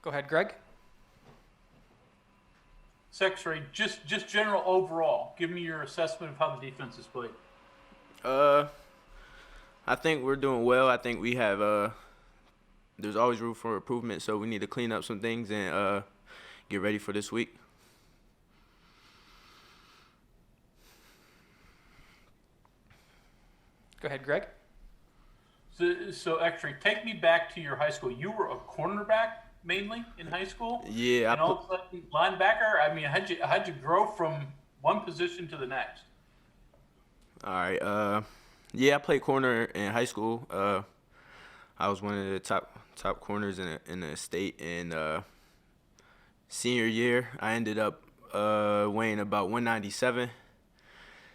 Go ahead, Greg. Secretary, just general overall, give me your assessment of how the defense is played. Uh, I think we're doing well. I think we have there's always room for improvement, so we need to clean up some things and get ready for this week. Go ahead, Greg. So Exree, take me back to your high school. You were a cornerback mainly in high school? Yeah, And all of a sudden, linebacker? I mean, how'd you grow from one position to the next? all right. Yeah, I played corner in high school. I was one of the top corners in the state. And senior year, I ended up weighing about 197.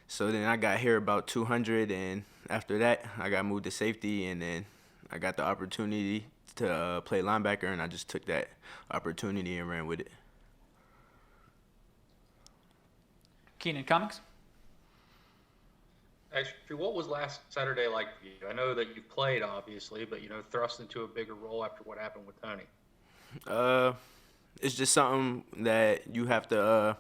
So then I got here about 200, and after that, I got moved to safety, and then I got the opportunity to play linebacker, and I just took that opportunity and ran with it. Keenan, comics. Actually, what was last Saturday like for you? I know that you played, obviously, but, thrust into a bigger role after what happened with Tony. It's just something that you have to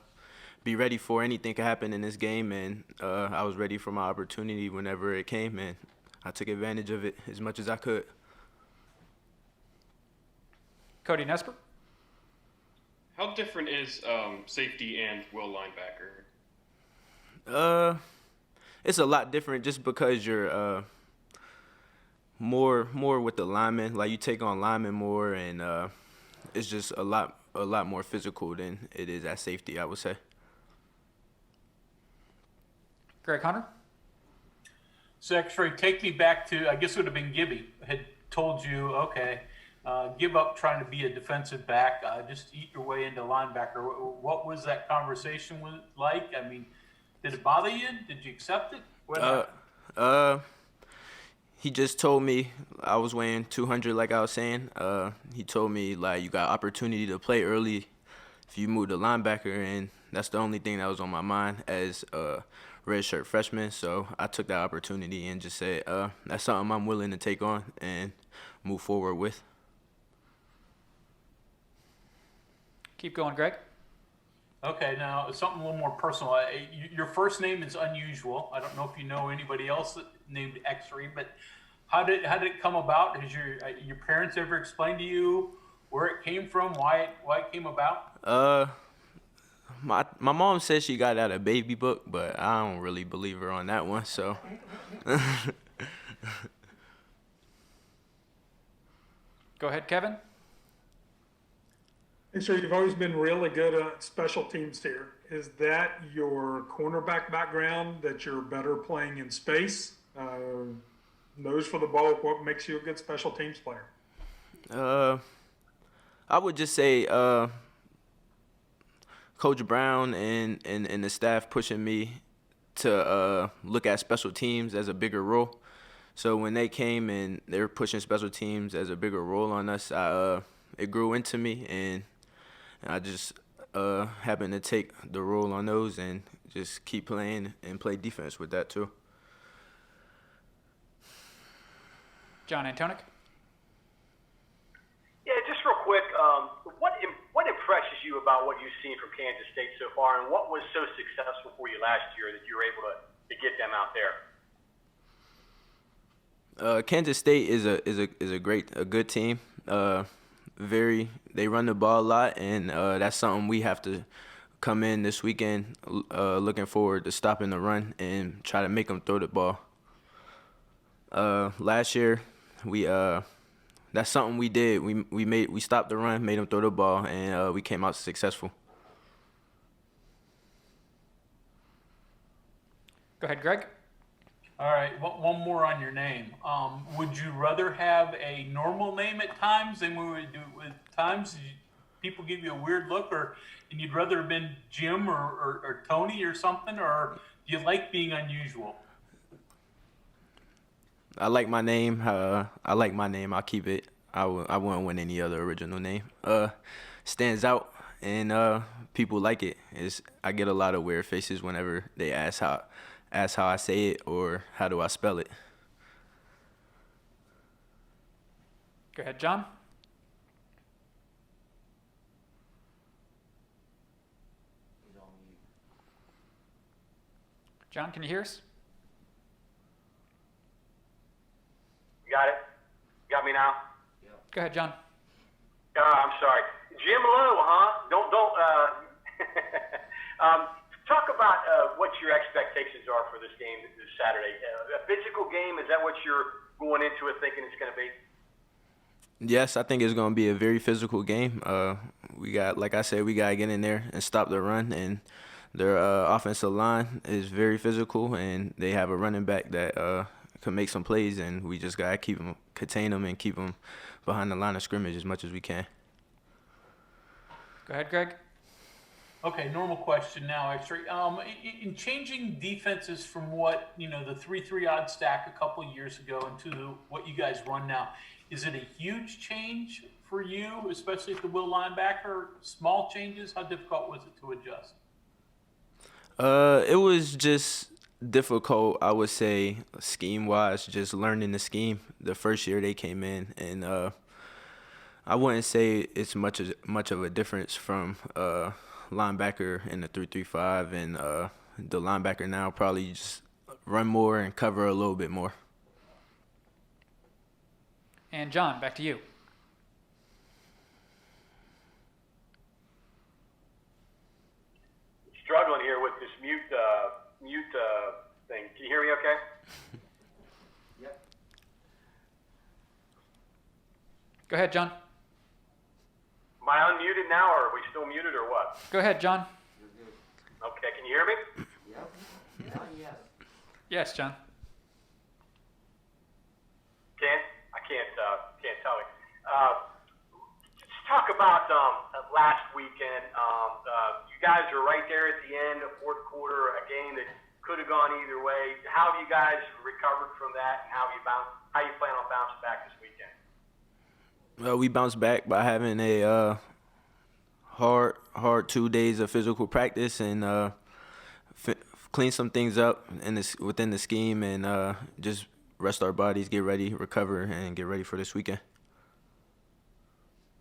be ready for. Anything can happen in this game, and I was ready for my opportunity whenever it came, and I took advantage of it as much as I could. Cody Nesper. How different is safety and will linebacker? It's a lot different just because you're more with the linemen. Like, you take on linemen more, and it's just a lot more physical than it is at safety, I would say. Greg Hunter. Secretary, take me back to, I guess it would have been Gibby, had told you, okay, give up trying to be a defensive back, just eat your way into linebacker. What was that conversation like? I mean, did it bother you? Did you accept it? What happened? He just told me I was weighing 200, like I was saying. He told me, like, you got opportunity to play early if you move to linebacker, and that's the only thing that was on my mind as a redshirt freshman. So I took that opportunity and just said, that's something I'm willing to take on and move forward with. Keep going, Greg. Okay, now something a little more personal. Your first name is unusual. I don't know if you know anybody else named Exree, but how did it come about? Has your parents ever explained to you where it came from, why it came about? My mom said she got out of baby book, but I don't really believe her on that one. So. Go ahead, Kevin. And so you've always been really good at special teams here. Is that your cornerback background, that you're better playing in space? Nose for the ball, what makes you a good special teams player? I would just say Coach Brown and the staff pushing me to look at special teams as a bigger role. So when they came and they were pushing special teams as a bigger role on us, it grew into me, and I just happened to take the role on those and just keep playing and play defense with that too. John Antonic. Yeah, just real quick, what impresses you about what you've seen from Kansas State so far, and what was so successful for you last year that you were able to get them out there? Kansas State is a good team. They run the ball a lot, and that's something we have to come in this weekend looking forward to stopping the run and try to make them throw the ball. Last year, that's something we did. We stopped the run, made them throw the ball, and we came out successful. Go ahead, Greg. All right, one more on your name. Would you rather have a normal name at times than we would do with times people give you a weird look, and you'd rather have been Jim or Tony or something, or do you like being unusual? I like my name. I'll keep it. I wouldn't want any other original name. Stands out, and people like it. I get a lot of weird faces whenever they ask how I say it or how do I spell it. Go ahead, John. John, can you hear us? You got it? Got me now? Go ahead, John. I'm sorry. Jim Loe, huh? Don't. Talk about what your expectations are for this game this Saturday. A physical game, is that what you're going into it thinking it's going to be? Yes, I think it's going to be a very physical game. We got, like I said, we got to get in there and stop the run. And their offensive line is very physical, and they have a running back that can make some plays. And we just got to contain them and keep them behind the line of scrimmage as much as we can. Go ahead, Greg. Okay, normal question now, Exree. In changing defenses from what, the 3-3 odd stack a couple of years ago into what you guys run now, is it a huge change for you, especially at the will linebacker? Small changes? How difficult was it to adjust? It was just difficult, I would say, scheme-wise, just learning the scheme the first year they came in. And I wouldn't say it's much of a difference from linebacker in the 3-3-5 and the linebacker now. Probably just run more and cover a little bit more. And John, back to you. Struggling here with this mute thing. Can you hear me okay? Go ahead, John. Am I unmuted now, or are we still muted, or what? Go ahead, John. Okay, can you hear me? Yes, John. I can't tell you. Let's talk about last weekend. You guys are right there at the end of fourth quarter, a game that could have gone either way. How have you guys recovered from that, and how you plan on bouncing back this weekend? We bounced back by having a hard 2 days of physical practice and clean some things up within the scheme and just rest our bodies, get ready, recover, and get ready for this weekend.